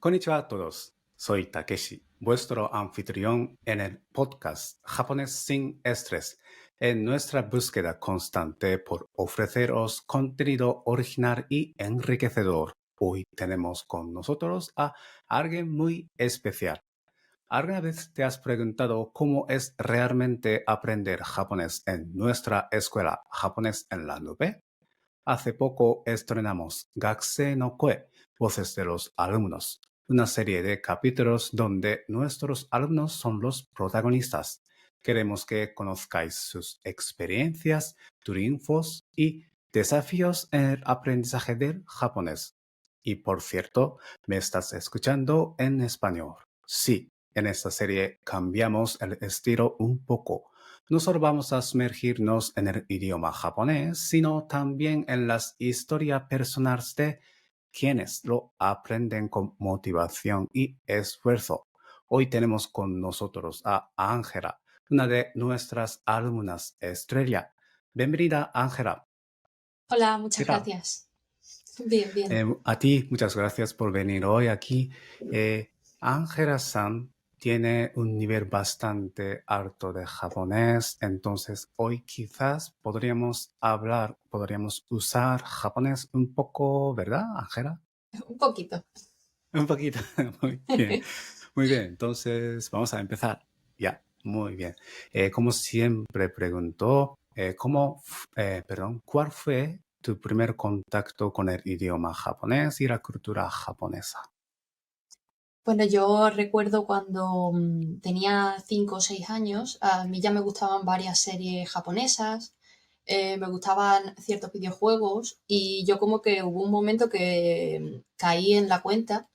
Konnichiwa a todos. Soy Takeshi, vuestro anfitrión en el podcast Japonés sin estrés, en nuestra búsqueda constante por ofreceros contenido original y enriquecedor. Hoy tenemos con nosotros a alguien muy especial. ¿Alguna vez te has preguntado cómo es realmente aprender japonés en nuestra escuela Japonés en la Nube? Hace poco estrenamos Gakusei no Koe, Voces de los Alumnos, una serie de capítulos donde nuestros alumnos son los protagonistas. Queremos que conozcáis sus experiencias, triunfos y desafíos en el aprendizaje del japonés. Y por cierto, me estás escuchando en español. Sí, en esta serie cambiamos el estilo un poco. No solo vamos a sumergirnos en el idioma japonés, sino también en las historias personales de quienes lo aprenden con motivación y esfuerzo. Hoy tenemos con nosotros a Ángela, una de nuestras alumnas estrella. Bienvenida, Ángela. Hola, ¿Qué muchas tal? gracias. Bien. A ti, muchas gracias por venir hoy aquí. Ángela-san tiene un nivel bastante alto de japonés, entonces hoy quizás podríamos usar japonés un poco, ¿verdad, Ángela? Un poquito. Un poquito, muy bien. Muy bien, entonces vamos a empezar. Ya, muy bien. Como siempre preguntó, ¿cuál fue tu primer contacto con el idioma japonés y la cultura japonesa? Bueno, yo recuerdo cuando tenía 5 o 6 años, a mí ya me gustaban varias series japonesas, me gustaban ciertos videojuegos y yo como que hubo un momento que caí en la cuenta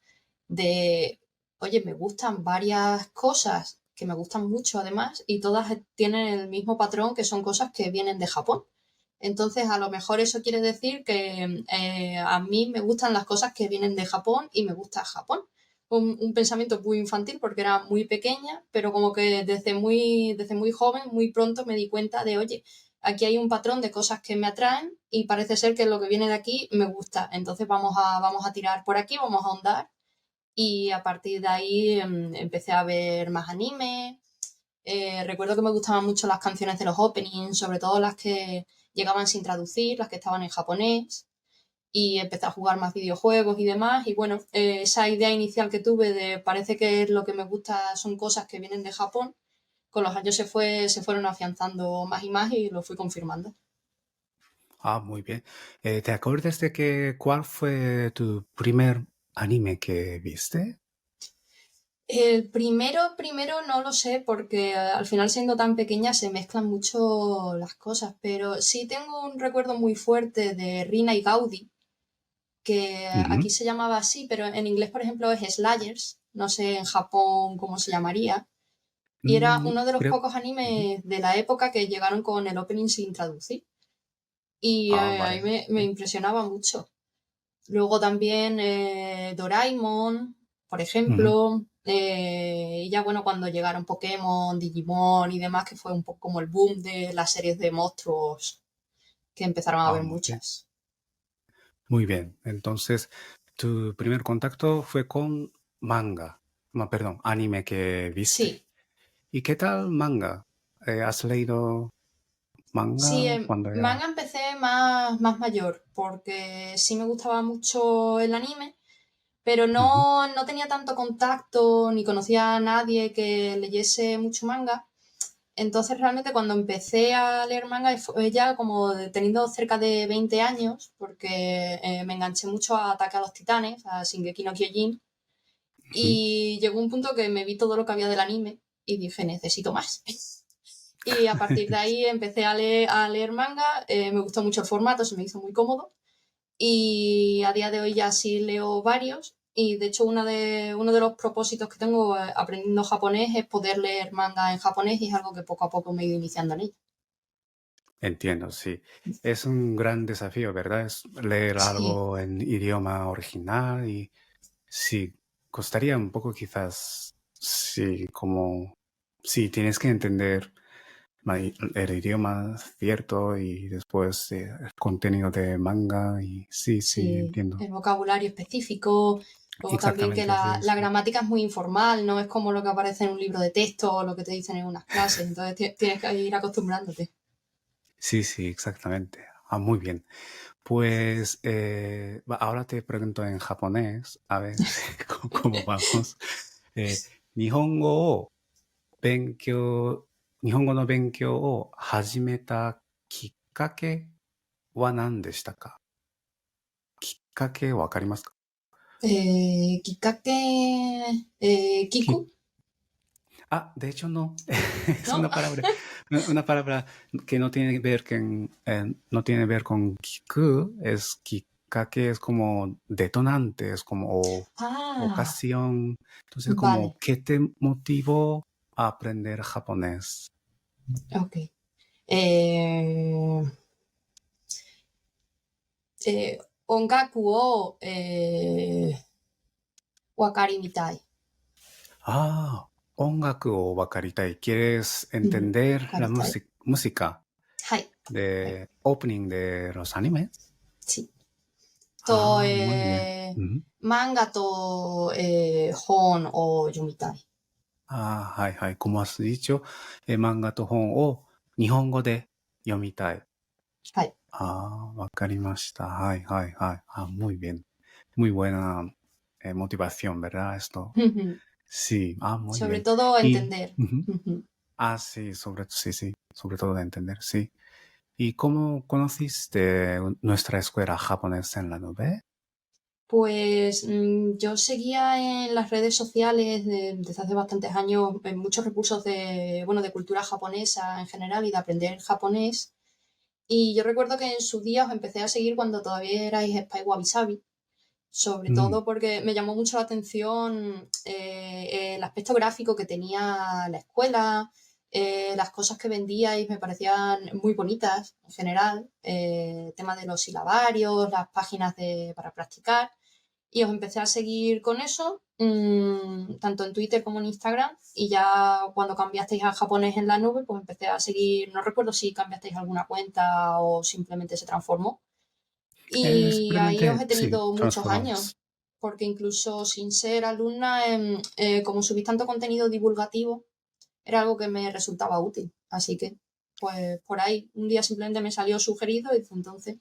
de, oye, me gustan varias cosas que me gustan mucho además y todas tienen el mismo patrón que son cosas que vienen de Japón. Entonces, a lo mejor eso quiere decir que a mí me gustan las cosas que vienen de Japón y me gusta Japón. Un pensamiento muy infantil porque era muy pequeña, pero como que desde muy joven, muy pronto me di cuenta de, oye, aquí hay un patrón de cosas que me atraen y parece ser que lo que viene de aquí me gusta. Entonces vamos a tirar por aquí, vamos a ahondar y a partir de ahí empecé a ver más anime. Recuerdo que me gustaban mucho las canciones de los openings, sobre todo las que llegaban sin traducir, las que estaban en japonés. Y empecé a jugar más videojuegos y demás. Y bueno, esa idea inicial que tuve de parece que lo que me gusta son cosas que vienen de Japón, con los años se fueron afianzando más y más y lo fui confirmando. Ah, muy bien. ¿Te acuerdas de cuál fue tu primer anime que viste? El primero no lo sé porque al final siendo tan pequeña se mezclan mucho las cosas, pero sí tengo un recuerdo muy fuerte de Rina y Gaudi, que aquí Ujú. se llamaba así, pero en inglés, por ejemplo, es Slayers, no sé en Japón cómo se llamaría, y era uno de los Creo. pocos Ujú. animes de la época que llegaron con el opening sin traducir, y Ah, a mí vale. me impresionaba mucho. Luego también Doraemon, por Ujú. ejemplo. Y ya bueno, cuando llegaron Pokémon, Digimon y demás, que fue un poco como el boom de las series de monstruos, que empezaron a Ah, haber muy bien. muchas. Muy bien. Entonces, tu primer contacto fue con manga. No, perdón, anime que viste. Sí, ¿Y qué tal manga? ¿Has leído sí, manga en cuando era? manga empecé más mayor, porque sí me gustaba mucho el anime, pero Ujú. no tenía tanto contacto ni conocía a nadie que leyese mucho manga. Entonces realmente cuando empecé a leer manga fue ya como teniendo cerca de 20 años, porque me enganché mucho a Ataque a los Titanes, a Shingeki no Kyojin, Ujú. y llegó un punto que me vi todo lo que había del anime y dije, necesito más. Y a partir de ahí empecé a leer manga, me gustó mucho el formato, se me hizo muy cómodo, y a día de hoy ya sí leo varios. Y de hecho uno de los propósitos que tengo aprendiendo japonés es poder leer manga en japonés y es algo que poco a poco me he ido iniciando en ello. Entiendo, sí. Es un gran desafío, ¿verdad? Es leer Sí, algo en idioma original y sí, costaría un poco quizás, sí, como, sí, tienes que entender el idioma cierto y después el contenido de manga y sí, sí, sí, entiendo. el vocabulario específico. Luego también que Exactamente, sí, la sí. gramática es muy informal, no es como lo que aparece en un libro de texto o lo que te dicen en unas clases, entonces tienes que ir acostumbrándote. Sí, sí, exactamente. Ah, muy bien. Pues ahora te pregunto en japonés, a ver cómo vamos. え日本語を勉強、日本語の勉強を始めたきっかけは何でしたか？きっかけわかりますか？きっかけ、聞きく Ah, de hecho no. Es ¿no? una palabra que no tiene que ver con, no tiene que ver con kiku, es kikake, es como detonante, es como Ah, ocasión. Entonces, como, vale, ¿qué te motivó a aprender japonés? ok. Eh, 音楽を、わかりみたい。Ah, 音楽をわかりたい. ¿Quieres うん、わ entender か la りたい。música はい。はい。de opening de los animes? ちと、Ah, muy bien. Ujú. 漫画と、本を読みたい。ああ、はいはい。como has dicho, 漫画と本を日本語で読みたい。はい。ああ、わかりました。はいはいはい。Ah, muy bien. Muy buena motivación, ¿verdad? Esto. Sí, ah, muy Sobre bien. todo Y, entender. ujú. Ah, sí, sí, sí, sobre todo de entender, sí. ¿Y cómo conociste nuestra escuela japonesa en la nube? Pues yo seguía en las redes sociales desde hace bastantes años en muchos recursos de, bueno, de cultura japonesa en general y de aprender japonés. Y yo recuerdo que en su día os empecé a seguir cuando todavía erais Spy Wabi Sabi, sobre うん。todo porque me llamó mucho la atención el aspecto gráfico que tenía la escuela, las cosas que vendíais me parecían muy bonitas en general, el tema de los silabarios, las páginas para practicar. Y os empecé a seguir con eso, tanto en Twitter como en Instagram. Y ya cuando cambiasteis a japonés en la nube, pues empecé a seguir, no recuerdo si cambiasteis alguna cuenta o simplemente se transformó. Y ahí os Simplemente, he sí, tenido muchos años, transformamos. porque incluso sin ser alumna, como subís tanto contenido divulgativo, era algo que me resultaba útil. Así que, pues por ahí, un día simplemente me salió sugerido y desde entonces.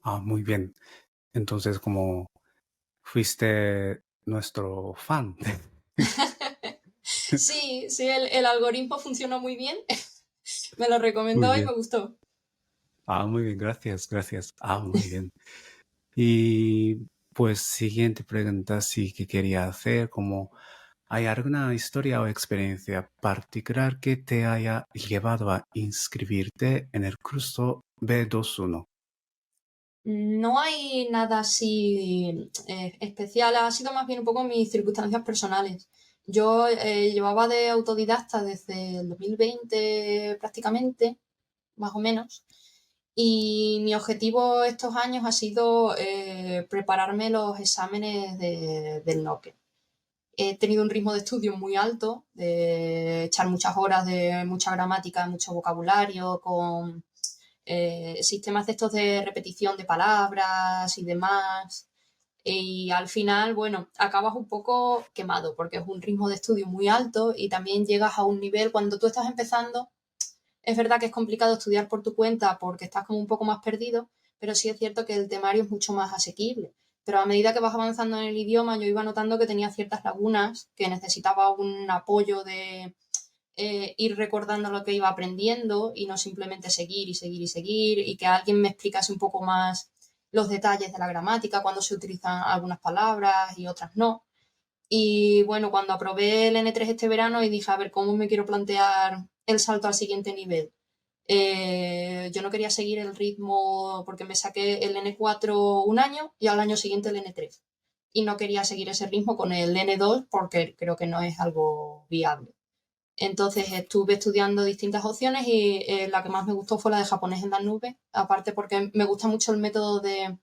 Ah, muy bien. Entonces, como fuiste nuestro fan. Sí, sí, el algoritmo funcionó muy bien. Me lo Muy recomendó y me bien. gustó. Ah, muy bien, gracias, gracias. Ah, muy bien. Y pues siguiente pregunta sí que quería hacer, como ¿hay alguna historia o experiencia particular que te haya llevado a inscribirte en el curso B21? No hay nada así especial, ha sido más bien un poco mis circunstancias personales. Yo llevaba de autodidacta desde el 2020 prácticamente, más o menos, y mi objetivo estos años ha sido prepararme los exámenes del NOCE. He tenido un ritmo de estudio muy alto, de echar muchas horas de mucha gramática, mucho vocabulario, con sistemas de estos de repetición de palabras y demás. Y al final, bueno, acabas un poco quemado porque es un ritmo de estudio muy alto y también llegas a un nivel cuando tú estás empezando. Es verdad que es complicado estudiar por tu cuenta porque estás como un poco más perdido, pero sí es cierto que el temario es mucho más asequible. Pero a medida que vas avanzando en el idioma, yo iba notando que tenía ciertas lagunas, que necesitaba un apoyo de ir recordando lo que iba aprendiendo y no simplemente seguir y seguir y seguir y que alguien me explicase un poco más los detalles de la gramática, cuando se utilizan algunas palabras y otras no. Y bueno, cuando aprobé el N3 este verano y dije, a ver, ¿cómo me quiero plantear el salto al siguiente nivel? Yo no quería seguir el ritmo porque me saqué el N4 un año y al año siguiente el N3. Y no quería seguir ese ritmo con el N2 porque creo que no es algo viable. Entonces estuve estudiando distintas opciones y la que más me gustó fue la de japonés en la nube, aparte porque me gusta mucho el método de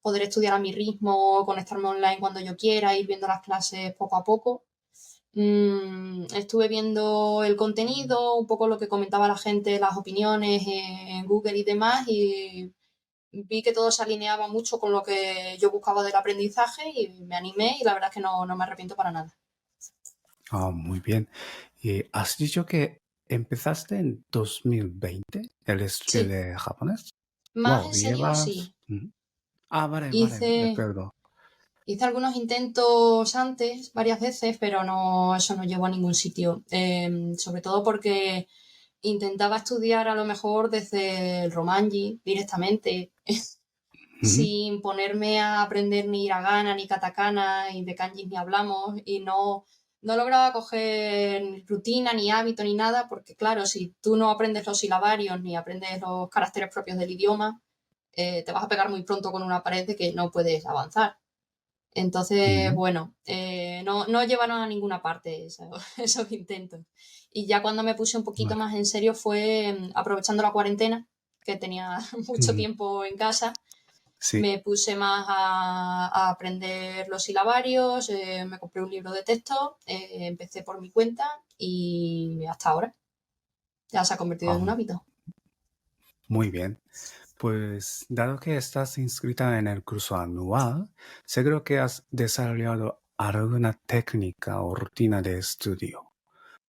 poder estudiar a mi ritmo, conectarme online cuando yo quiera, ir viendo las clases poco a poco. Estuve viendo el contenido, un poco lo que comentaba la gente, las opiniones en Google y demás, y vi que todo se alineaba mucho con lo que yo buscaba del aprendizaje y me animé y la verdad es que no me arrepiento para nada. Muy bien. Y has dicho que empezaste en 2020 el estudio Sí, de japonés. más Wow, en y serio llevas... sí. Ujú. Vale, vale, de Hice, acuerdo. hice algunos intentos antes, varias veces, pero no, eso no llegó a ningún sitio. Sobre todo porque intentaba estudiar a lo mejor desde el Romanji directamente, Ujú, sin ponerme a aprender ni hiragana, ni katakana, y de kanjis ni hablamos, y no lograba coger ni rutina, ni hábito, ni nada, porque claro, si tú no aprendes los silabarios, ni aprendes los caracteres propios del idioma, te vas a pegar muy pronto con una pared de que no puedes avanzar. Entonces, ujú. bueno, no llevaron a ninguna parte esos intentos. Y ya cuando me puse un poquito Vale. más en serio fue aprovechando la cuarentena, que tenía mucho Ujú. tiempo en casa, Sí. me puse más a aprender los silabarios, me compré un libro de texto, empecé por mi cuenta y hasta ahora ya se ha convertido en un Ah, hábito. muy bien. Pues dado que estás inscrita en el curso anual, seguro que has desarrollado alguna técnica o rutina de estudio.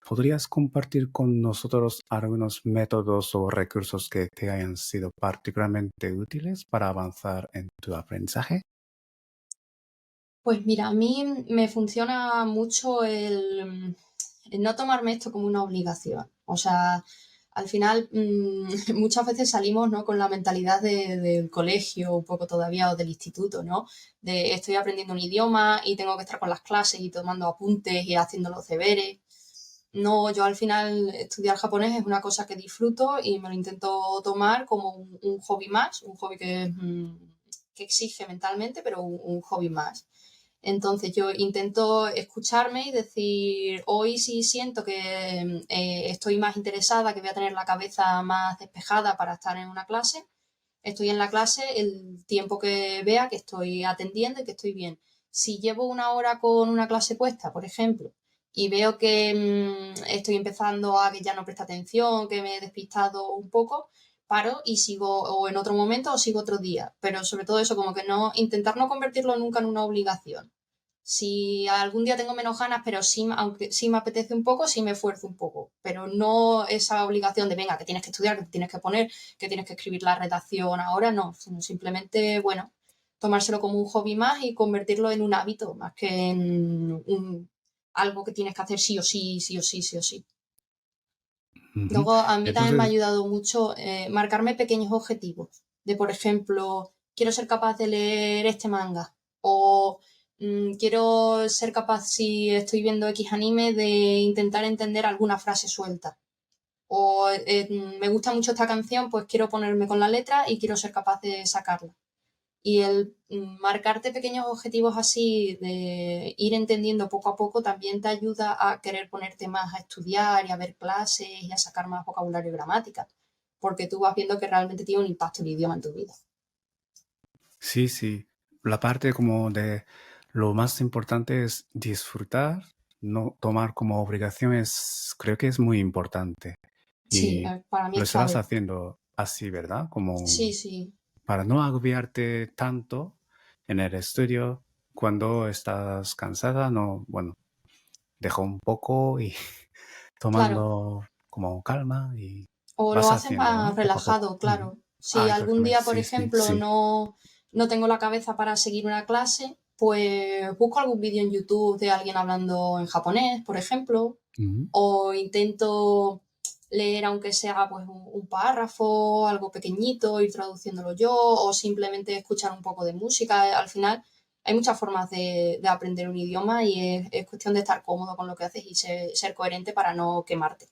¿Podrías compartir con nosotros algunos métodos o recursos que te hayan sido particularmente útiles para avanzar en tu aprendizaje? Pues mira, a mí me funciona mucho el no tomarme esto como una obligación. O sea, al final muchas veces salimos, ¿no?, con la mentalidad del colegio, un poco todavía, o del instituto, ¿no? De estoy aprendiendo un idioma y tengo que estar con las clases y tomando apuntes y haciendo los deberes. No, yo al final estudiar japonés es una cosa que disfruto y me lo intento tomar como un hobby más, un hobby que exige mentalmente, pero un hobby más. Entonces yo intento escucharme y decir, hoy sí siento que estoy más interesada, que voy a tener la cabeza más despejada para estar en una clase. Estoy en la clase el tiempo que vea que estoy atendiendo y que estoy bien. Si llevo una hora con una clase puesta, por ejemplo, y veo que estoy empezando a que ya no presta atención, que me he despistado un poco, paro y sigo o en otro momento o sigo otro día. Pero sobre todo eso, como que no, intentar no convertirlo nunca en una obligación. Si algún día tengo menos ganas, pero sí, aunque sí me apetece un poco, sí me esfuerzo un poco, pero no esa obligación de venga, que tienes que estudiar, que te tienes que poner, que tienes que escribir la redacción ahora, no, sino simplemente, bueno, tomárselo como un hobby más y convertirlo en un hábito, más que en algo que tienes que hacer sí o sí, sí o sí, sí o sí. Ujú. Luego, a mí también me ha Entonces, ayudado mucho marcarme pequeños objetivos. De, por ejemplo, quiero ser capaz de leer este manga. O quiero ser capaz, si estoy viendo X anime, de intentar entender alguna frase suelta. O me gusta mucho esta canción, pues quiero ponerme con la letra y quiero ser capaz de sacarla. Y el marcarte pequeños objetivos así, de ir entendiendo poco a poco, también te ayuda a querer ponerte más a estudiar y a ver clases y a sacar más vocabulario y gramática, porque tú vas viendo que realmente tiene un impacto el idioma en tu vida. sí, sí. La parte como de lo más importante es disfrutar, no tomar como obligación creo que es muy importante. Sí, Y para mí lo es estarás clave. haciendo así, ¿verdad? Sí, Como sí, para no agobiarte tanto en el estudio cuando estás cansada, no, bueno, deja un poco y claro. tomando como calma y O lo vas haces haciéndolo, más ¿no? Poco a poco. relajado, Ujú. claro. Si algún Exactamente, día, por sí, sí, ejemplo, sí. no tengo la cabeza para seguir una clase, pues busco algún vídeo en YouTube de alguien hablando en japonés, por ejemplo, Ujú. o intento leer aunque sea pues un párrafo, algo pequeñito, ir traduciéndolo yo, o simplemente escuchar un poco de música. Al final hay muchas formas de aprender un idioma y es cuestión de estar cómodo con lo que haces y ser coherente para no quemarte.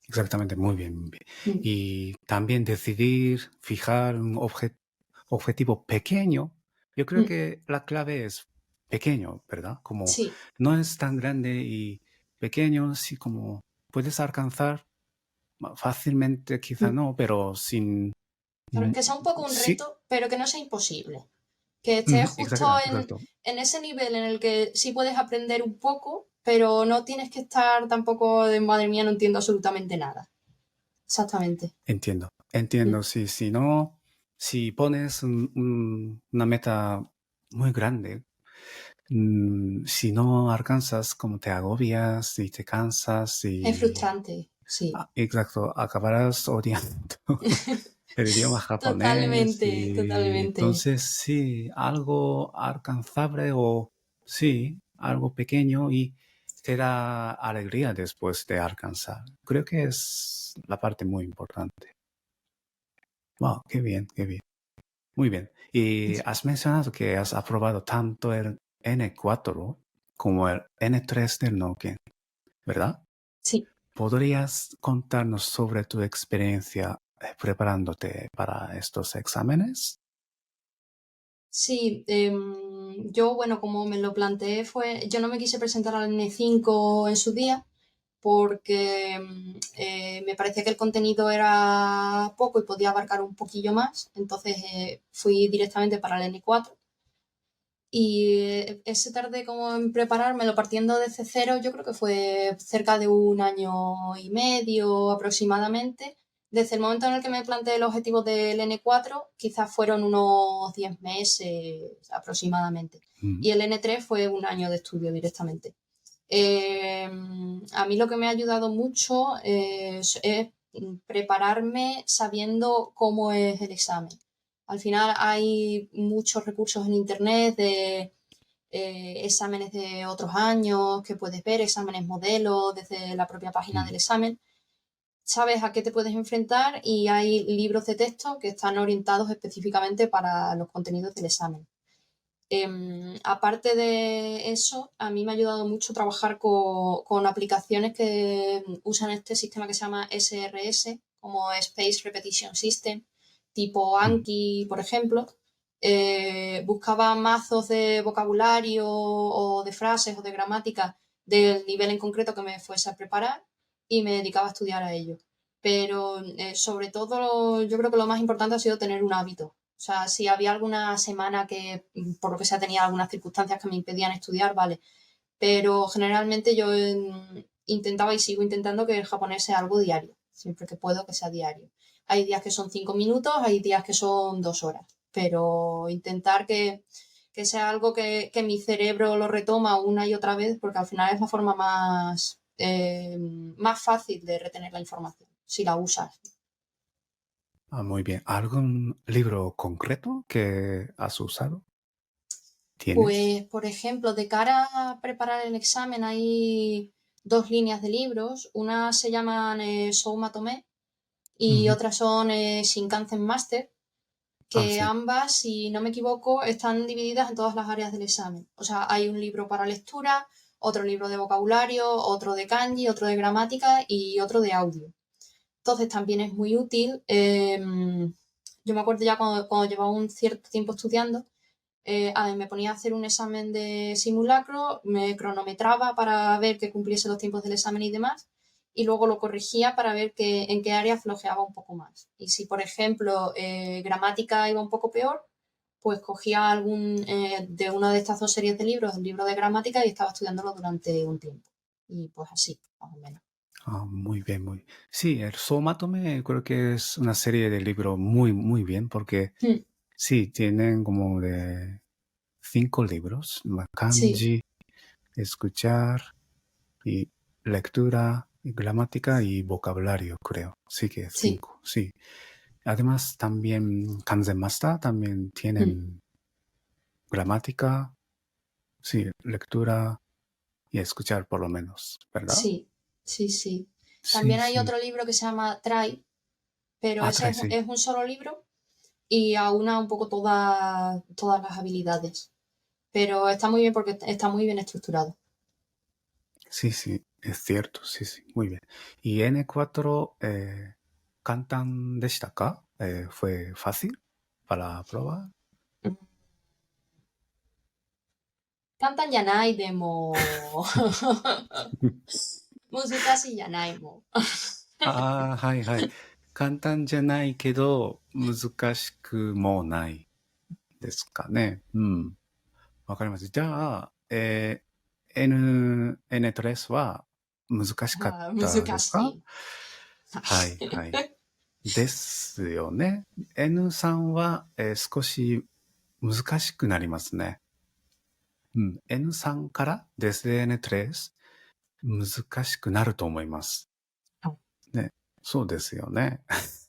Exactamente, muy bien, muy bien. Mm. Y también decidir, fijar un objetivo pequeño. Yo creo Mm. que la clave es pequeño, ¿verdad? Como Sí, no es tan grande y pequeño, sí como puedes alcanzar fácilmente, quizá mm. no, pero sin... Claro, mm, que sea un poco un Sí, reto, pero que no sea imposible. Que estés ujú, justo exacto, exacto. en ese nivel en el que sí puedes aprender un poco, pero no tienes que estar tampoco de madre mía, no entiendo absolutamente nada. Exactamente. Entiendo, Mm. entiendo, sí, sí, no. si pones una meta muy grande, si no alcanzas, como te agobias y te cansas Es y... frustrante, sí. Exacto, acabarás odiando el idioma japonés Totalmente, y totalmente. entonces sí, algo alcanzable o sí, algo pequeño y te da alegría después de alcanzar. Creo que es la parte muy importante. Wow, qué bien, qué bien. Muy bien. Y has mencionado que has aprobado tanto el N4 como el N3 del Noken, ¿verdad? Sí. ¿Podrías contarnos sobre tu experiencia preparándote para estos exámenes? Sí, yo, bueno, como me lo planteé fue, yo no me quise presentar al N5 en su día porque me parecía que el contenido era poco y podía abarcar un poquillo más, entonces fui directamente para el N4 y ese tardé como en preparármelo partiendo desde cero, yo creo que fue cerca de un año y medio aproximadamente. Desde el momento en el que me planteé el objetivo del N4, quizás fueron unos 10 meses aproximadamente. Mm, Y el N3 fue un año de estudio directamente. Eh, a mí lo que me ha ayudado mucho es prepararme sabiendo cómo es el examen. Al final hay muchos recursos en Internet de exámenes de otros años que puedes ver, exámenes modelo desde la propia página del mm, examen. Sabes a qué te puedes enfrentar y hay libros de texto que están orientados específicamente para los contenidos del examen. Aparte de eso, a mí me ha ayudado mucho trabajar con aplicaciones que usan este sistema que se llama SRS, como Space Repetition System, tipo mm, Anki, por ejemplo. Buscaba mazos de vocabulario o de frases o de gramática del nivel en concreto que me fuese a preparar y me dedicaba a estudiar a ello. Pero sobre todo, yo creo que lo más importante ha sido tener un hábito. O sea, si había alguna semana que, por lo que sea, tenía algunas circunstancias que me impedían estudiar, vale. Pero generalmente yo intentaba y sigo intentando que el japonés sea algo diario. Siempre que puedo que sea diario. Hay días que son 5 minutos, hay días que son 2 horas. Pero intentar que sea algo que mi cerebro lo retoma una y otra vez, porque al final es la forma más fácil de retener la información, si la usas. muy bien. ¿Algún libro concreto que has usado? ¿Tienes? Pues, por ejemplo, de cara a preparar el examen hay dos líneas de libros. Una se llaman Souma Tomé y Ujú. otras son Shinkansen Master, Ah, que sí. ambas, si no me equivoco, están divididas en todas las áreas del examen. O sea, hay un libro para lectura, otro libro de vocabulario, otro de kanji, otro de gramática y otro de audio. Entonces también es muy útil. Yo me acuerdo ya cuando llevaba un cierto tiempo estudiando, a ver, me ponía a hacer un examen de simulacro, me cronometraba para ver que cumpliese los tiempos del examen y demás, y luego lo corregía para ver en qué área flojeaba un poco más. Y si, por ejemplo, gramática iba un poco peor, pues cogía algún de una de estas dos series de libros, el libro de gramática, y estaba estudiándolo durante un tiempo. Y pues así, más o menos. Muy bien, muy. Sí, el Somatome creo que es una serie de libros muy, muy bien porque Mm, sí, tienen como de 5 libros, sí, kanji, escuchar y lectura, y gramática y vocabulario, creo. Sí que sí. 5, sí. Además, también Kanzen Master también Mm, tienen gramática, sí, lectura y escuchar por lo menos, ¿verdad? sí, sí, sí. Sí, También hay sí. otro libro que se llama Try, pero ese Trae, sí. es un solo libro y aúna un poco todas las habilidades. Pero está muy bien porque está muy bien estructurado. Sí, sí, es cierto, sí, sí, muy bien. ¿Y N4, kantan deshita ka? ¿Fue fácil para probar? Cantan Yanai de Mo. Música y Yanai Mo. ああ、はいはい。簡単じゃないけど、難しくもないですかね。うん。わかります。じゃあ、N3 は難しかっあたですか？難しい。はい、はい。ですよね。N3 は、少し難しくなりますね。N3 からデス N3 難しくなると思います。ね、そうですよね。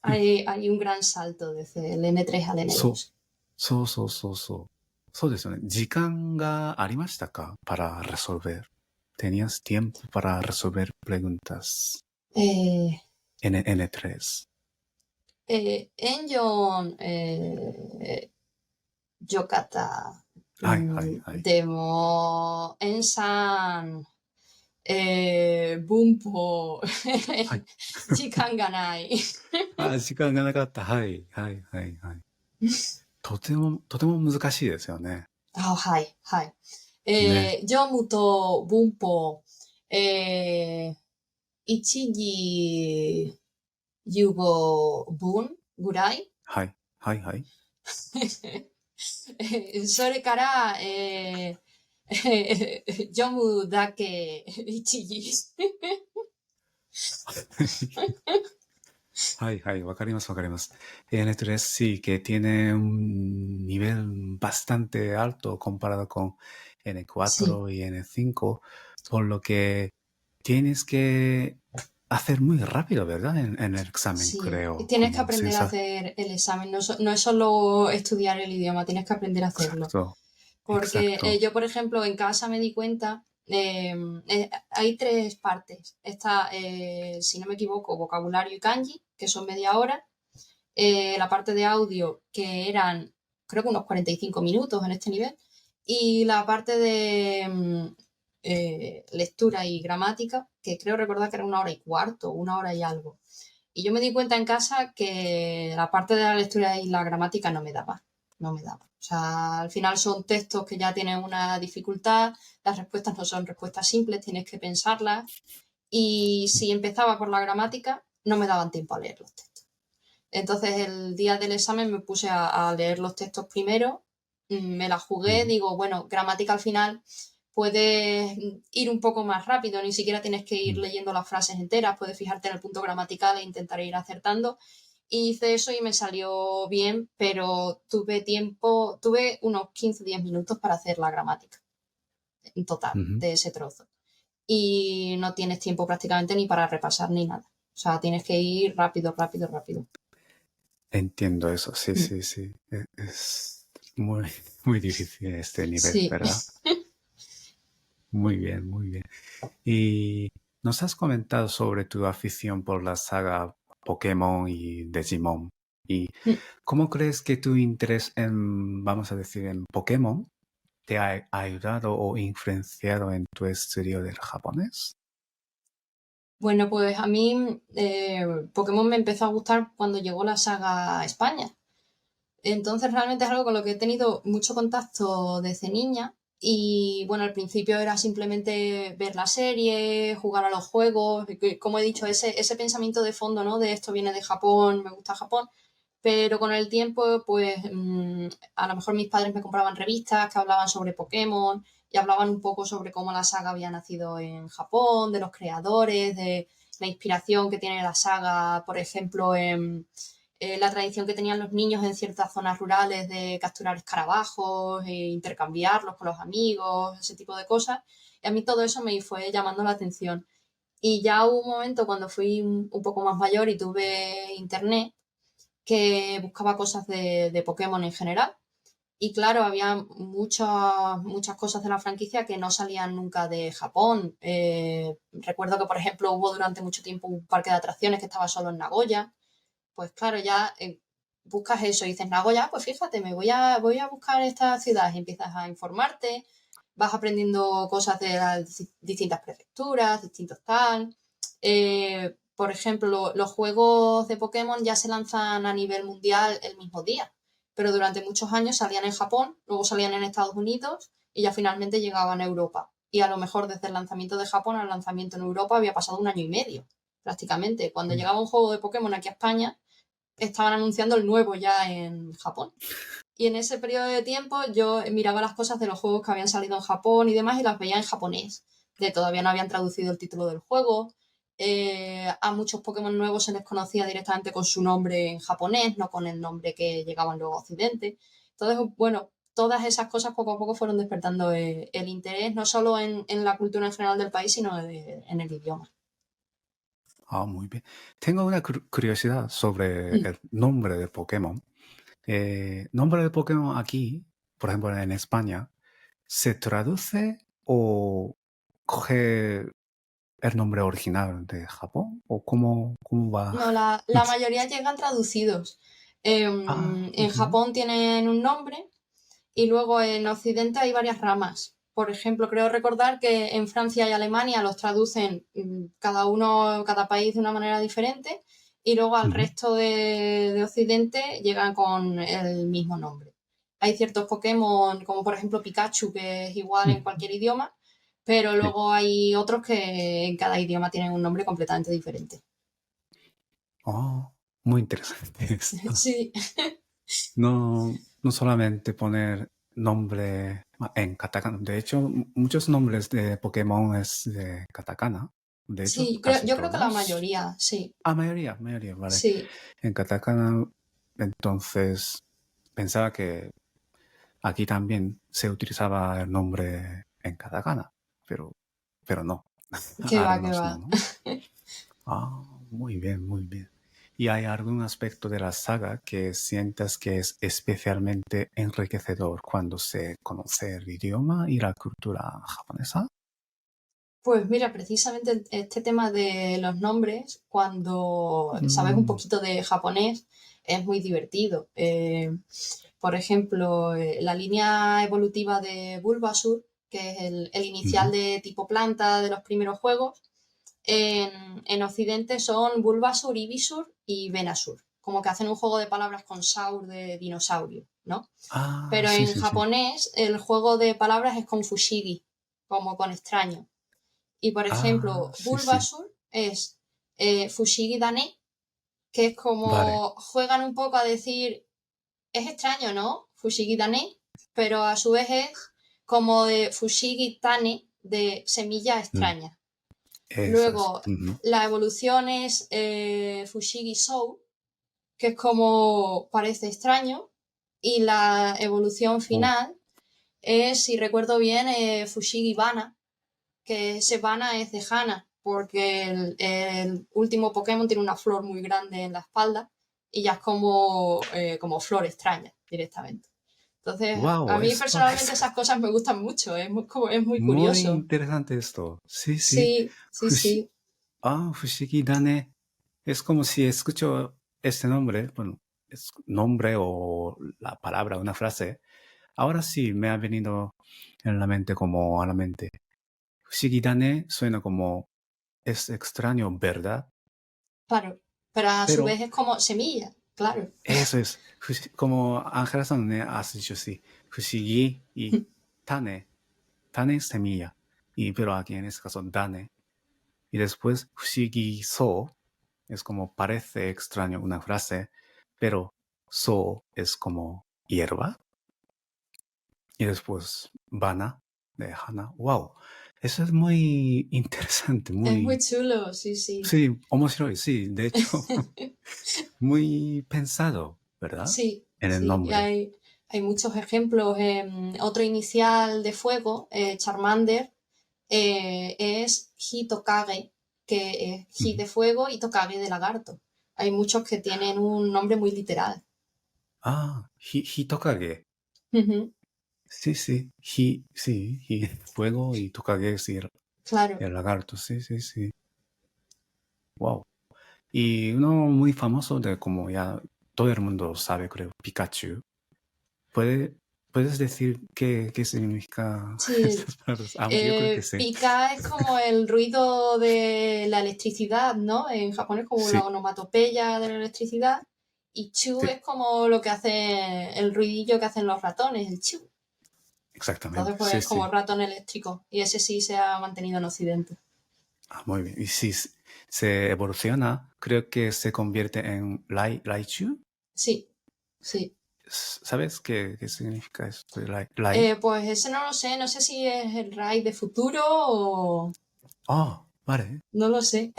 Hay un gran salto desde el N3 al そう。 N2. そうそうそうそう。そうですよね。時間がありましたか para resolver? ¿Tenías tiempo para resolver preguntas Eh, en N3? Enjon Yokata はいはいはい。でも、Ensan Bunpo はい。時間がない。時間がなかった。はいはいはいはい。とても難しいですよね。はい、はい。ね。読むと文法、一時15分ぐらいはいはいはい。それから、読むだけ一時。はいはい、わかりますわかります。N3 sí que tiene un nivel bastante alto comparado con Sí, N4 y N5, por lo que tienes que hacer muy rápido, ¿verdad? En el examen, sí. creo, Tienes que como aprender a sensación. hacer el examen. No, no es solo estudiar el idioma, tienes que aprender a hacerlo. Exacto, Porque exacto. yo, por ejemplo, en casa me di cuenta, hay tres partes. Está, si no me equivoco, vocabulario y kanji, que son media hora. La parte de audio, que eran, creo que unos 45 minutos en este nivel. Y la parte de lectura y gramática, que creo recordar que era una hora y cuarto, una hora y algo. Y yo me di cuenta en casa que la parte de la lectura y la gramática no me daba, no me daba. O sea, al final son textos que ya tienen una dificultad, las respuestas no son respuestas simples, tienes que pensarlas. Y si empezaba por la gramática, no me daban tiempo a leer los textos. Entonces el día del examen me puse a leer los textos primero, me la jugué, Ujú, digo, bueno, gramática al final puedes ir un poco más rápido, ni siquiera tienes que ir ujú. leyendo las frases enteras, puedes fijarte en el punto gramatical e intentar ir acertando. Y hice eso y me salió bien, pero tuve unos 15-10 minutos para hacer la gramática en total Ujú. de ese trozo. Y no tienes tiempo prácticamente ni para repasar ni nada. O sea, tienes que ir rápido, rápido, rápido. Entiendo eso, sí, Mm. sí, sí. Es muy, muy difícil este nivel, Sí. ¿verdad? Muy bien, muy bien. Y nos has comentado sobre tu afición por la saga Pokémon y Digimon. ¿Y cómo crees que tu interés en, vamos a decir, en Pokémon te ha ayudado o influenciado en tu estudio del japonés? Bueno, pues a mí Pokémon me empezó a gustar cuando llegó la saga a España. Entonces realmente es algo con lo que he tenido mucho contacto desde niña. Y bueno, al principio era simplemente ver la serie, jugar a los juegos, como he dicho, ese pensamiento de fondo, ¿no? De esto viene de Japón, me gusta Japón. Pero con el tiempo, pues a lo mejor mis padres me compraban revistas que hablaban sobre Pokémon y hablaban un poco sobre cómo la saga había nacido en Japón, de los creadores, de la inspiración que tiene la saga, por ejemplo, en la tradición que tenían los niños en ciertas zonas rurales de capturar escarabajos e intercambiarlos con los amigos, ese tipo de cosas. Y a mí todo eso me fue llamando la atención. Y ya hubo un momento cuando fui un poco más mayor y tuve internet que buscaba cosas de Pokémon en general. Y claro, había muchas cosas de la franquicia que no salían nunca de Japón. Recuerdo que, por ejemplo, hubo durante mucho tiempo un parque de atracciones que estaba solo en Nagoya. Pues claro, ya buscas eso y dices, Nagoya, pues fíjate, voy a buscar esta ciudad y empiezas a informarte, vas aprendiendo cosas de las distintas prefecturas, distintos tal. Por ejemplo, los juegos de Pokémon ya se lanzan a nivel mundial el mismo día, pero durante muchos años salían en Japón, luego salían en Estados Unidos y ya finalmente llegaban a Europa. Y a lo mejor desde el lanzamiento de Japón al lanzamiento en Europa había pasado un año y medio, prácticamente. Cuando Mm. llegaba un juego de Pokémon aquí a España, estaban anunciando el nuevo ya en Japón. Y en ese periodo de tiempo yo miraba las cosas de los juegos que habían salido en Japón y demás y las veía en japonés. De todavía no habían traducido el título del juego. A muchos Pokémon nuevos se les conocía directamente con su nombre en japonés, no con el nombre que llegaban luego a Occidente. Entonces, bueno, todas esas cosas poco a poco fueron despertando el interés, no solo en la cultura en general del país, sino en el idioma. Ah, muy bien. Tengo una curiosidad sobre Mm. el nombre de Pokémon. Nombre de Pokémon aquí, por ejemplo, en España, ¿se traduce o coge el nombre original de Japón? ¿O cómo va? No, la mayoría llegan traducidos. Ah, En Japón tienen un nombre y luego en Occidente hay varias ramas. Por ejemplo, creo recordar que en Francia y Alemania los traducen cada país de una manera diferente y luego al ujú, resto de Occidente llegan con el mismo nombre. Hay ciertos Pokémon, como por ejemplo Pikachu, que es igual en ujú, cualquier idioma, pero sí. luego hay otros que en cada idioma tienen un nombre completamente diferente. Oh, muy interesante esto. Sí, No solamente poner nombre en katakana. De hecho, muchos nombres de Pokémon es de katakana. De hecho, sí, casi yo creo que la todos. mayoría, sí, Ah, mayoría, vale. sí. En katakana, entonces pensaba que aquí también se utilizaba el nombre en katakana, pero no. Que va, que Algunos va. no, ¿no? Ah, muy bien, muy bien. ¿Y hay algún aspecto de la saga que sientas que es especialmente enriquecedor cuando se conoce el idioma y la cultura japonesa? Pues mira, precisamente este tema de los nombres, cuando sabes un Mm, poquito de japonés, es muy divertido. Por ejemplo, la línea evolutiva de Bulbasur, que es el inicial ujú. de tipo planta de los primeros juegos, en Occidente son Bulbasur, Ivysaur y Venusaur. Como que hacen un juego de palabras con Saur de dinosaurio, ¿no? Ah, Pero sí, en sí, sí. japonés el juego de palabras es con Fushigi, como con extraño. Y por Ah, ejemplo, sí, sí. Bulbasur es Fushigi Dane, que es Vale. como juegan un poco a decir, es extraño, ¿no? Fushigi Dane, pero a su vez es como de Fushigi Tane, de semilla Mm, extraña. esas. Luego, Ujú. la evolución es Fushigi Sou, que es como parece extraño. Y la evolución Oh, final es, si recuerdo bien, Fushigi Bana, que ese Bana es de Hana, porque el último Pokémon tiene una flor muy grande en la espalda y ya es como flor extraña directamente. Entonces, a wow, mí esto personalmente es esas cosas me gustan mucho, es muy muy curioso. interesante esto. Sí, sí. Sí, sí, sí. Fushigi Dane. Es como si escucho este nombre, bueno, es nombre o la palabra, una frase. Ahora sí me ha venido en la mente como a la mente. Fushigi Dane suena como es extraño, ¿verdad? Claro, pero a su vez Pero es como semilla, claro. eso es, como Ángela San ne has dicho sí, Fushigi y Tane, Tane es semilla, y pero aquí en este caso Dane. Y después Fushigi So es como parece extraño una frase, pero So es como hierba. Y después Bana de Hana. Wow, eso es muy interesante, Es muy muy... chulo, sí, sí. Sí, omoshiroi, sí, de hecho, muy pensado, ¿verdad? Sí, En el sí, y nombre. hay muchos ejemplos. Otro inicial de fuego, Charmander, es Hitokage, que es Hit Ujú. de fuego y Tokage de lagarto. Hay muchos que tienen un nombre muy literal. Ah, Hitokage. Ujú, Sí, sí, sí, fuego y Tokage, sí, claro. el lagarto, sí, sí, sí. Wow. Y uno muy famoso de como ya todo el mundo sabe, creo, Pikachu. ¿Puede, ¿Puedes decir qué significa Sí, estas palabras? Aunque yo creo que sí. pika es como el ruido de la electricidad, ¿no? En japonés como la Sí, onomatopeya de la electricidad. Y chu sí, es como lo que hace el ruidillo que hacen los ratones, el chu. Entonces, exactamente. pues Sí, es como sí. ratón eléctrico. Y ese sí se ha mantenido en Occidente. Ah, muy bien. Y si se evoluciona, creo que se convierte en Raichu. Sí, sí. ¿Sabes qué significa esto de Lai? Pues ese no lo sé, no sé si es el raid de futuro o... Oh, Vale. No lo sé.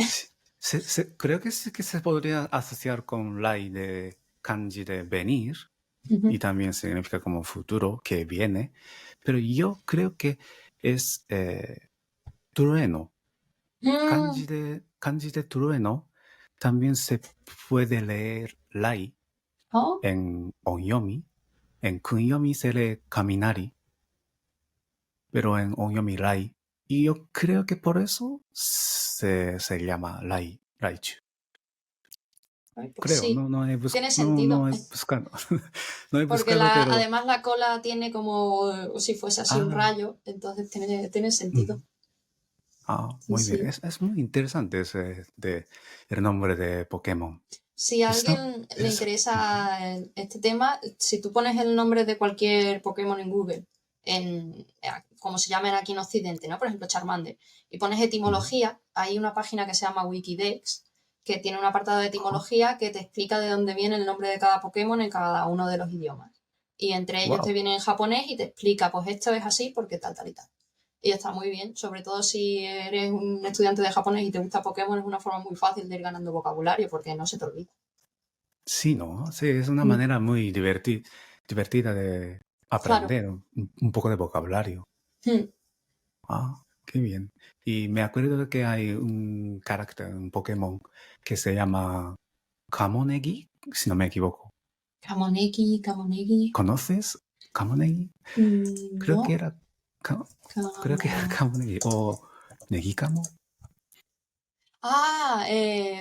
Creo que sí que se podría asociar con lai de kanji de venir Ujú. y también significa como futuro, que viene. Pero yo creo que es trueno. Mm, Kanji de trueno también se puede leer lai oh, en onyomi. En kunyomi se lee kaminari, pero en onyomi lai. Y yo creo que por eso se llama raichu. ay, pues Creo, sí, no he tiene sentido. buscado. No he Porque buscado, pero... además la cola tiene como si fuese así un Ah, rayo, entonces tiene ujú. sentido. Sí, Muy bien. sí. Es muy interesante el nombre de Pokémon. Si a Está... alguien le Es, ujú. interesa este tema, si tú pones el nombre de cualquier Pokémon en Google, como se llaman aquí en Occidente, ¿no? Por ejemplo, Charmander, y pones Ujú. etimología, hay una página que se llama Wikidex, que tiene un apartado de Ah, etimología que te explica de dónde viene el nombre de cada Pokémon en cada uno de los idiomas. Y entre ellos te wow. viene en japonés y te explica, pues esto es así porque tal, tal y tal. Y está muy bien, sobre todo si eres un estudiante de japonés y te gusta Pokémon, es una forma muy fácil de ir ganando vocabulario porque no se te olvida. Sí, ¿no? Sí, es una Mm, manera muy divertida de claro. aprender un poco de vocabulario. Mm. Qué bien. Y me acuerdo de que hay un carácter, un Pokémon que se llama Kamonegi, si no me equivoco. Kamoneki, Kamoneki. ¿Conoces Kamonegi? Creo que No. era, creo que era Kamo- Kamonegi o Negikamo. Ah,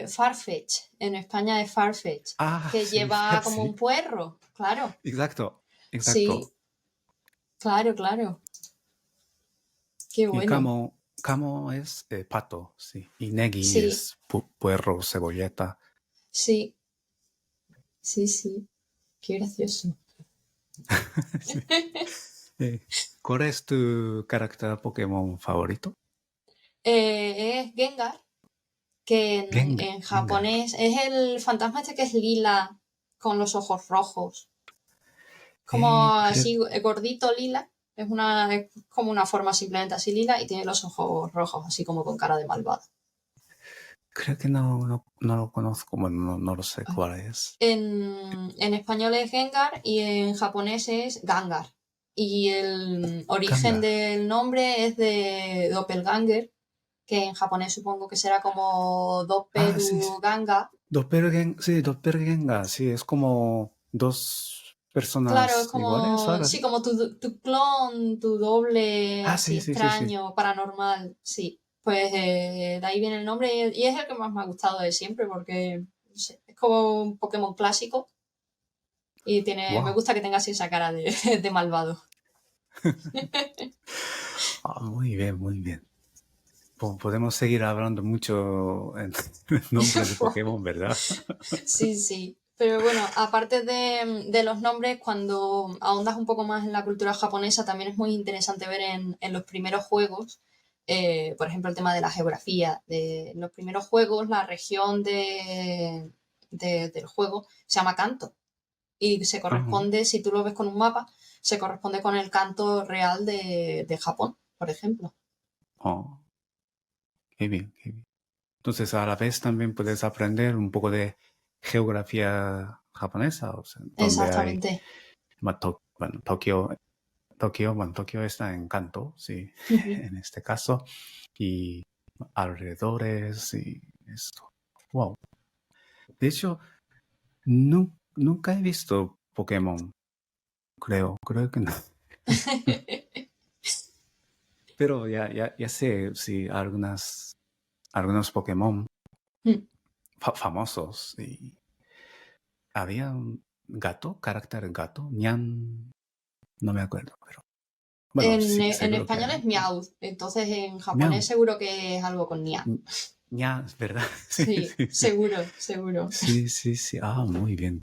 Farfetch. En España es Farfetch. Que Sí, lleva como un sí, puerro. Claro. exacto, Sí, exacto. claro, claro. Qué Y bueno. Kamo es pato, sí. Y Negi Sí, es puerro, cebolleta. sí, sí, sí. Qué gracioso. Sí. Eh, ¿Cuál es tu carácter Pokémon favorito? Es Gengar, que en Gengar. japonés es el fantasma este que es lila con los ojos rojos. Como Creo, así gordito lila. Es como una forma simplemente así lila y tiene los ojos rojos, así como con cara de malvado. creo que no lo conozco, bueno, no lo sé cuál es. En español es Gengar y en japonés es Gangar. Y el origen Gengar. del nombre es de Doppelganger, que en japonés supongo que será como Sí, sí. Dopperu Ganga. Doppelganger, sí, es como dos Claro, es personas iguales o como, algo sí, así. como tu clon, tu doble así Sí. extraño, paranormal, sí. Pues de ahí viene el nombre y es el que más me ha gustado de siempre porque no sé, es como un Pokémon clásico y me Wow. gusta que tenga así esa cara de, de malvado. Muy bien, muy bien. Podemos seguir hablando mucho en nombres de Pokémon, ¿verdad? Sí, sí. Pero bueno, aparte de los nombres, cuando ahondas un poco más en la cultura japonesa, también es muy interesante ver en los primeros juegos, por ejemplo, el tema de la geografía. De los primeros juegos, la región del juego se llama Kanto y se Ajá. corresponde, si tú lo ves con un mapa, se corresponde con el Kanto real de Japón, por ejemplo. Oh, qué bien, qué bien. Entonces, a la vez también puedes aprender un poco de geografía japonesa, o sea, donde hay, Exactamente. bueno, bueno, Tokio está en Kanto, sí, Ujú. en este caso, y alrededores y esto. Wow. De hecho, nunca he visto Pokémon, creo que no. Pero ya sé, sí, algunos Pokémon famosos. Y había un gato, carácter gato, ñan, no me acuerdo, pero bueno, sí, En seguro que español hay. es miau, entonces en japonés Miau, seguro que es algo con nia. ña, ¿verdad? Sí, Sí, sí, sí. seguro, seguro. Sí. Muy bien.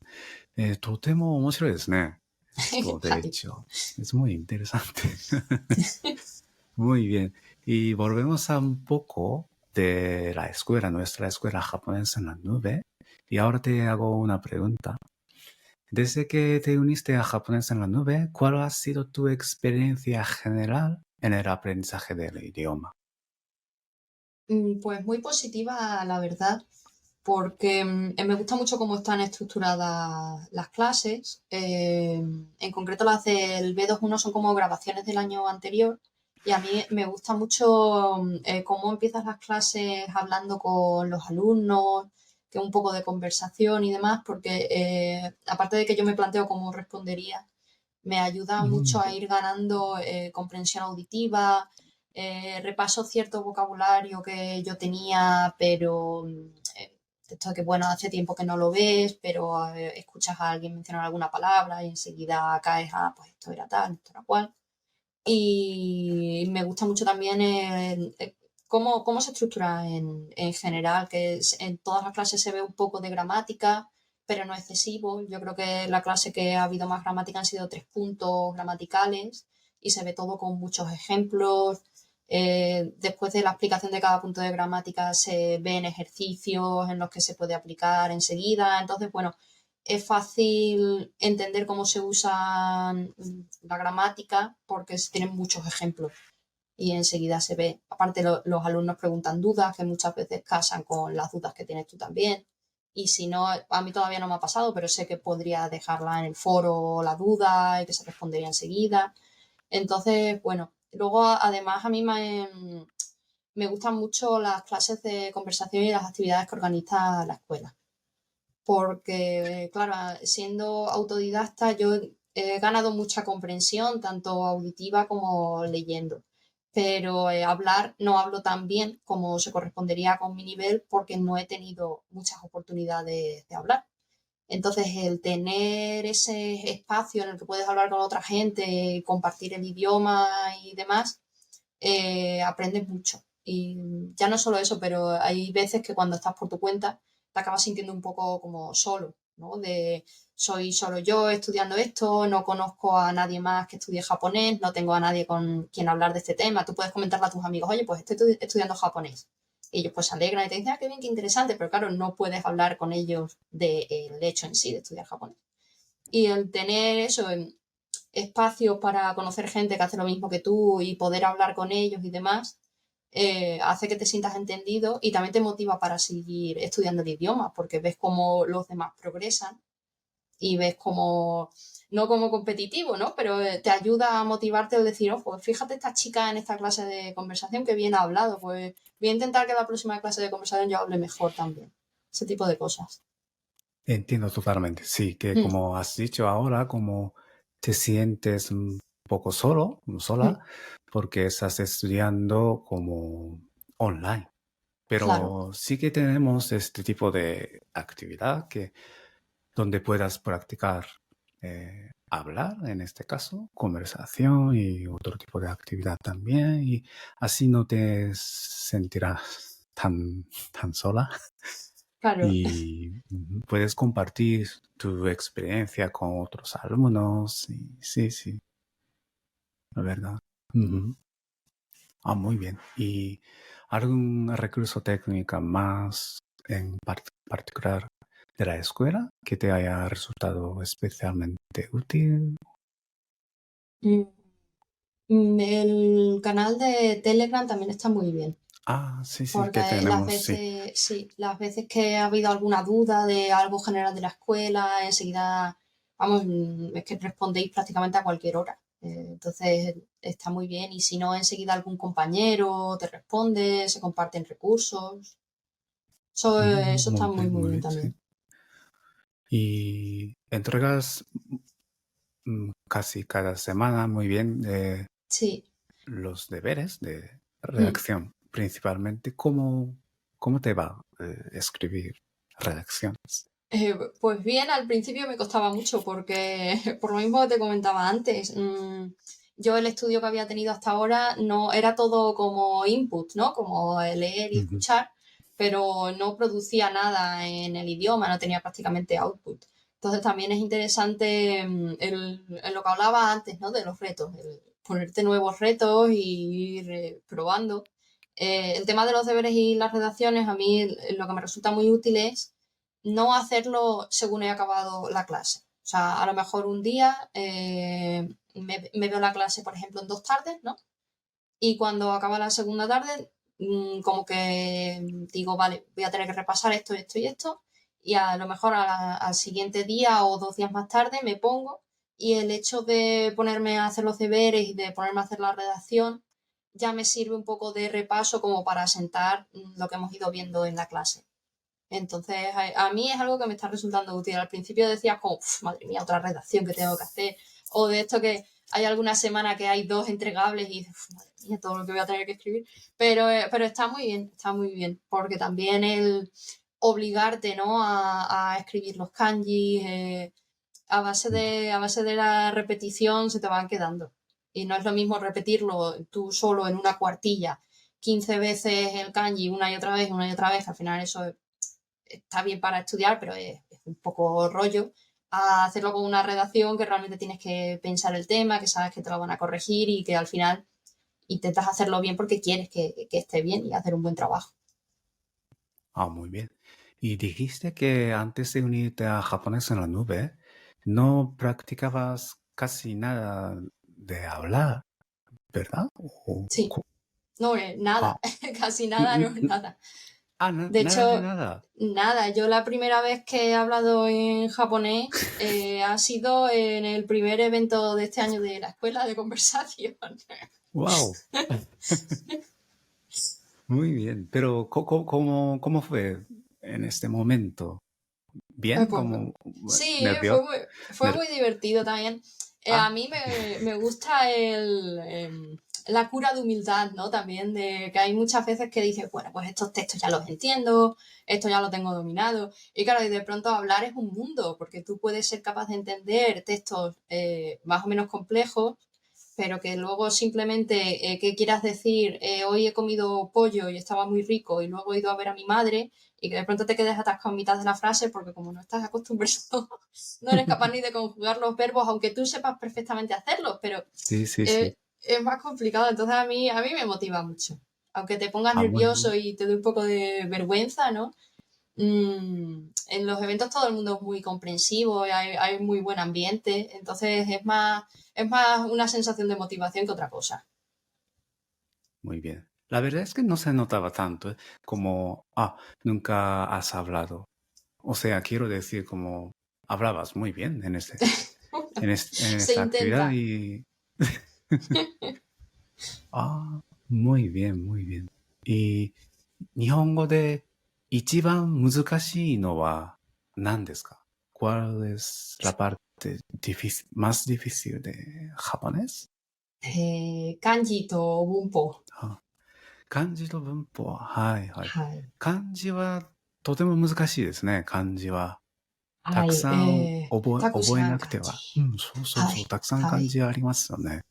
とても面白いですね。esto, de Vale. hecho. Es muy interesante. Muy bien. Y volvemos a un poco de la escuela, nuestra escuela japonesa en la nube. Y ahora te hago una pregunta. Desde que te uniste a japonés en la nube, ¿cuál ha sido tu experiencia general en el aprendizaje del idioma? Pues muy positiva, la verdad, porque me gusta mucho cómo están estructuradas las clases. En concreto, las del B21 son como grabaciones del año anterior y a mí me gusta mucho cómo empiezas las clases hablando con los alumnos, que un poco de conversación y demás, porque aparte de que yo me planteo cómo respondería, me ayuda mucho Mm, a ir ganando comprensión auditiva, repaso cierto vocabulario que yo tenía, pero esto de que, bueno, hace tiempo que no lo ves, pero escuchas a alguien mencionar alguna palabra y enseguida caes a, pues esto era tal, esto era cual. Y me gusta mucho también cómo se estructura en general, que en todas las clases se ve un poco de gramática, pero no excesivo. Yo creo que la clase que ha habido más gramática han sido 3 puntos gramaticales y se ve todo con muchos ejemplos. Después de la explicación de cada punto de gramática se ven ejercicios en los que se puede aplicar enseguida. Entonces, bueno, es fácil entender cómo se usa la gramática porque se tienen muchos ejemplos y enseguida se ve. Aparte, los alumnos preguntan dudas que muchas veces casan con las dudas que tienes tú también. Y si no, a mí todavía no me ha pasado, pero sé que podría dejarla en el foro la duda y que se respondería enseguida. Entonces, bueno, luego además a mí me gustan mucho las clases de conversación y las actividades que organiza la escuela porque, claro, siendo autodidacta yo he ganado mucha comprensión, tanto auditiva como leyendo, pero hablar no hablo tan bien como se correspondería con mi nivel porque no he tenido muchas oportunidades de hablar. Entonces, el tener ese espacio en el que puedes hablar con otra gente, compartir el idioma y demás, aprendes mucho. Y ya no solo eso, pero hay veces que cuando estás por tu cuenta te acabas sintiendo un poco como solo, ¿no? De soy solo yo estudiando esto, no conozco a nadie más que estudie japonés, no tengo a nadie con quien hablar de este tema. Tú puedes comentarle a tus amigos, oye, pues estoy estudiando japonés. Y ellos pues se alegran y te dicen, ah, qué bien, qué interesante, pero claro, no puedes hablar con ellos del hecho en sí de estudiar japonés. Y el tener eso, espacios para conocer gente que hace lo mismo que tú y poder hablar con ellos y demás, hace que te sientas entendido y también te motiva para seguir estudiando el idioma, porque ves cómo los demás progresan y ves como, no como competitivo, ¿no? Pero te ayuda a motivarte al decir, oh, pues fíjate esta chica en esta clase de conversación que bien ha hablado, pues voy a intentar que la próxima clase de conversación yo hable mejor también. Ese tipo de cosas. entiendo totalmente. Sí, que Mm, como has dicho ahora, como te sientes un poco solo, sola, mm, porque estás estudiando como online. claro, Pero sí que tenemos este tipo de actividad que donde puedas practicar hablar, en este caso, conversación y otro tipo de actividad también, y así no te sentirás tan sola claro. y puedes compartir tu experiencia con otros alumnos. Y, sí, sí, la verdad. Ujú. Ah, muy bien. ¿Y algún recurso técnico más en particular de la escuela que te haya resultado especialmente útil? Mm, El canal de Telegram también está muy bien, Ah, sí, sí, que porque tenemos, sí. sí, las veces que ha habido alguna duda de algo general de la escuela, enseguida, vamos, es que respondéis prácticamente a cualquier hora. Entonces está muy bien y si no, enseguida algún compañero te responde, se comparten recursos. Eso está muy Muy bien bien, sí. también. Y entregas casi cada semana, muy bien, Sí. los deberes de Mm. redacción, principalmente. ¿Cómo te va escribir redacciones? Pues bien, al principio me costaba mucho porque, por lo mismo que te comentaba antes, yo el estudio que había tenido hasta ahora no era todo como input, ¿no? Como leer y Ujú, escuchar, pero no producía nada en el idioma, no tenía prácticamente output. Entonces también es interesante en lo que hablaba antes, ¿no? De los retos, el ponerte nuevos retos y ir probando. El tema de los deberes y las redacciones, a mí lo que me resulta muy útil es no hacerlo según he acabado la clase. O sea, a lo mejor un día me veo la clase, por ejemplo, en 2 tardes, ¿no? Y cuando acaba la segunda tarde, como que digo, vale, voy a tener que repasar esto, esto y esto, y a lo mejor al siguiente día o 2 días más tarde me pongo, y el hecho de ponerme a hacer los deberes y de ponerme a hacer la redacción ya me sirve un poco de repaso como para sentar lo que hemos ido viendo en la clase. Entonces, a mí es algo que me está resultando útil. Al principio decía como, madre mía, otra redacción que tengo que hacer. O de esto que hay alguna semana que hay 2 entregables y dices, madre mía, todo lo que voy a tener que escribir. Pero está muy bien. Porque también el obligarte, ¿no? a escribir los kanjis, a base de la repetición se te van quedando. Y no es lo mismo repetirlo tú solo en una cuartilla 15 veces el kanji una y otra vez, al final eso está bien para estudiar, pero es un poco rollo, a hacerlo con una redacción que realmente tienes que pensar el tema, que sabes que te lo van a corregir y que al final intentas hacerlo bien porque quieres que esté bien y hacer un buen trabajo. Muy bien. Y dijiste que antes de unirte a Japonés en la Nube, no practicabas casi nada de hablar, ¿verdad? Sí, no, Ah, nada, casi n- nada, no, n- nada. De nada de hecho, nada. nada, yo la primera vez que he hablado en japonés ha sido en el primer evento de este año de la escuela de conversación. Wow. Muy bien. Pero ¿cómo fue en este momento? ¿Bien? Pues ¿Como sí, nervioso? fue muy divertido también. A mí Ok. me gusta la cura de humildad, ¿no? También de que hay muchas veces que dices, bueno, pues estos textos ya los entiendo, esto ya lo tengo dominado. Y claro, y de pronto hablar es un mundo, porque tú puedes ser capaz de entender textos más o menos complejos, pero que luego simplemente, ¿qué quieras decir? Hoy he comido pollo y estaba muy rico y luego he ido a ver a mi madre y que de pronto te quedes atascado en mitad de la frase porque como no estás acostumbrado, no eres capaz ni de conjugar los verbos, aunque tú sepas perfectamente hacerlos, pero Sí, sí, sí. es más complicado. Entonces a mí me motiva mucho. Aunque te pongas Muy bien. nervioso y te dé un poco de vergüenza, ¿no? En los eventos todo el mundo es muy comprensivo, hay muy buen ambiente, entonces es más una sensación de motivación que otra cosa. Muy bien. La verdad es que no se notaba tanto, como, nunca has hablado. O sea, quiero decir, como hablabas muy bien en Se esta actividad intenta. y... muy bien, muy bien. Y 日本語で一番難しいのは何ですか? ¿Cuál es la parte más difícil de japonés? Kanji to bunpo. 漢字と文法は、はいはい。はい。漢字はとても難しいですね、漢字は。たはい。くさんたく覚えさん漢字。なくては。そうそうそう、はい。たくさんはい。漢字ありますよね。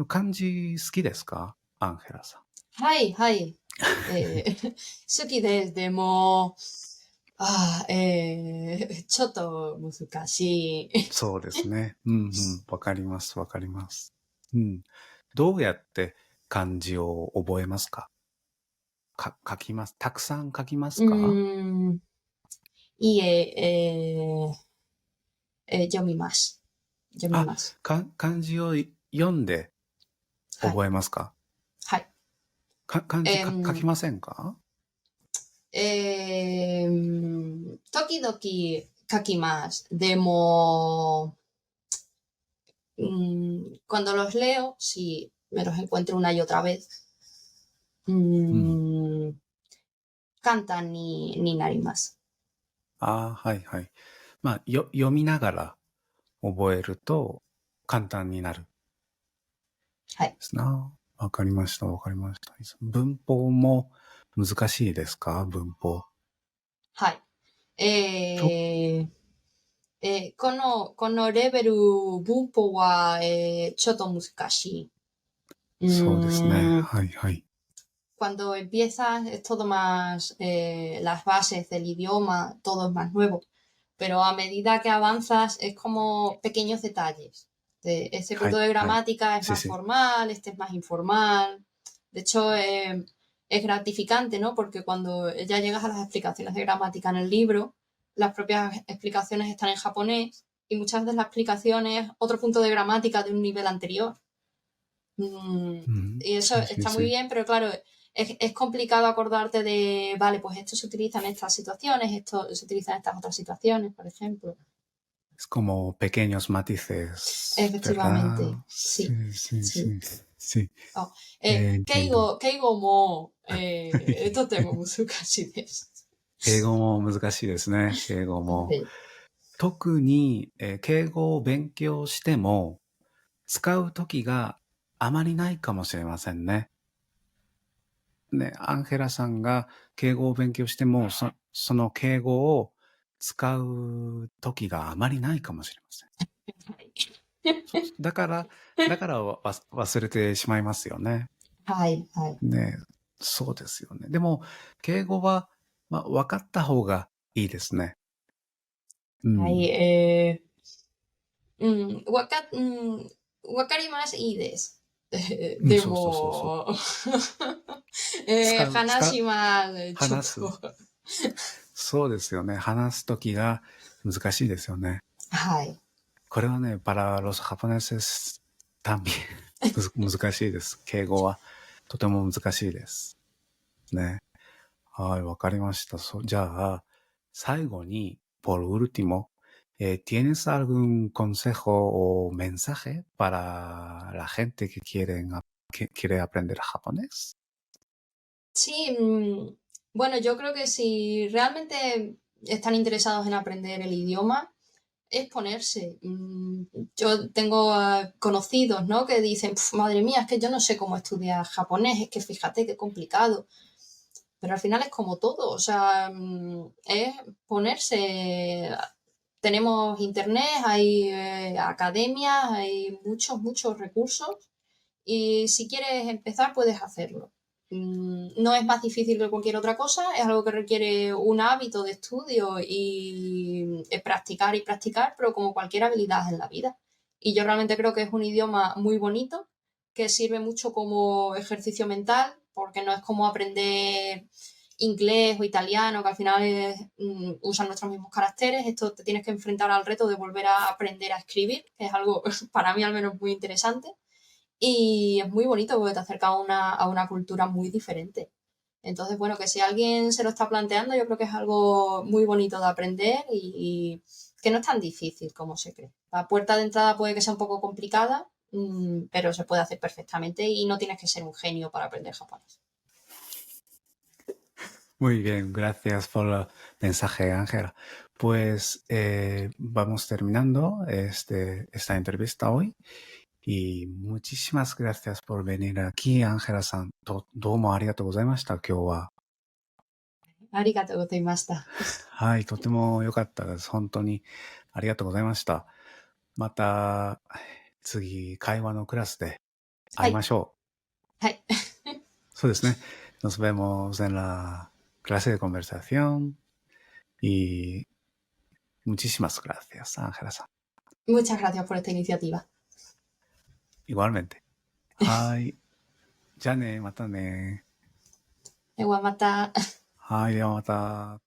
漢字好きですか、アンヘラさん。はい。はい。好きです。でも、ちょっと難しい。そうですね。わかります、わかります。どうやって漢字を覚えますか？書きます。たくさん書きますうか？ーん。いいえ、読みます。読みます。漢字を読んではい。覚えますか？はい。漢字書きえーませんか？時々書きます。でも、cuando los leo, si me los encuentro una y otra vez, うん。簡単になります。はいはい。読みながら覚えると簡単になる。はい。ですな。わかりました、わかりました。文法も難しいですか？文法。はい。とこのレベル、文法は、ちょっと難しい。そうですね。はいはい。Cuando empiezas es todo más, las bases del idioma, todo es más nuevo, pero a medida que avanzas es como pequeños detalles. Ese は punto い de はい。gramática es 先 más 生。formal, este es más informal. De hecho, es gratificante, ¿no? Porque cuando ya llegas a las explicaciones de gramática en el libro, las propias explicaciones están en japonés y muchas de las explicaciones otro punto de gramática de un nivel anterior. Y eso sí, sí, está muy sí. bien, pero claro, es complicado acordarte de, vale, pues esto se utiliza en estas situaciones, esto se utiliza en estas otras situaciones, por ejemplo. Es como pequeños matices, ¿verdad? efectivamente, sí, Sí, sí, sí. sí, sí. あ、Entiendo. 敬語も、とても難しいです。敬語も難しいですね。敬語も。はい。特に、敬語を勉強しても、使う時があまりないかもしれませんね。ね、アンヘラさんが敬語を勉強しても、その敬語を使う時があまりないかもしれません。だから忘れてしまいますよね。はい、はい。ね、そうですよね。でも、敬語は、分かった方がいいですね。はい、わかりますいいです。でそうそうそうそう。も、使話します。ちょっ話す。と。そうですよね。話すときが難しいですよね。はい。これはね、para los japoneses también 難しいです。敬語はとても難しいです。ね。はい、わかりました。じゃあ、最後に、por último, ¿tienes algún consejo o mensaje para la gente que quiere aprender japonés? Sí, bueno, yo creo que si realmente están interesados en aprender el idioma, es ponerse. Yo tengo conocidos, ¿no? Que dicen, madre mía, es que yo no sé cómo estudiar japonés, es que fíjate qué complicado. Pero al final es como todo, o sea, es ponerse. Tenemos internet, hay academias, hay muchos recursos y si quieres empezar puedes hacerlo. No es más difícil que cualquier otra cosa, es algo que requiere un hábito de estudio y practicar y practicar, pero como cualquier habilidad en la vida. Y yo realmente creo que es un idioma muy bonito, que sirve mucho como ejercicio mental, porque no es como aprender inglés o italiano, que al final usan nuestros mismos caracteres. Esto te tienes que enfrentar al reto de volver a aprender a escribir, que es algo para mí al menos muy interesante. Y es muy bonito porque te acerca a una cultura muy diferente. Entonces, bueno, que si alguien se lo está planteando, yo creo que es algo muy bonito de aprender y que no es tan difícil como se cree. La puerta de entrada puede que sea un poco complicada, pero se puede hacer perfectamente y no tienes que ser un genio para aprender japonés. Muy bien, gracias por el mensaje, Ángela. Pues vamos terminando esta entrevista hoy. Y muchísimas gracias por venir aquí, Ángelaさん。どうもありがとうございました、今日は。Arigatou gozaimashita. はい、とても良かったです。本当にありがとうございました。また、次、会話のクラスで会いましょう。はい。そうですね。Nos vemos en la clase de conversación y muchísimas gracias, Ángela さん。Muchas gracias por esta iniciativa. Igualmente. はい。じゃあね、またね。Igual mata. はい、ではまた。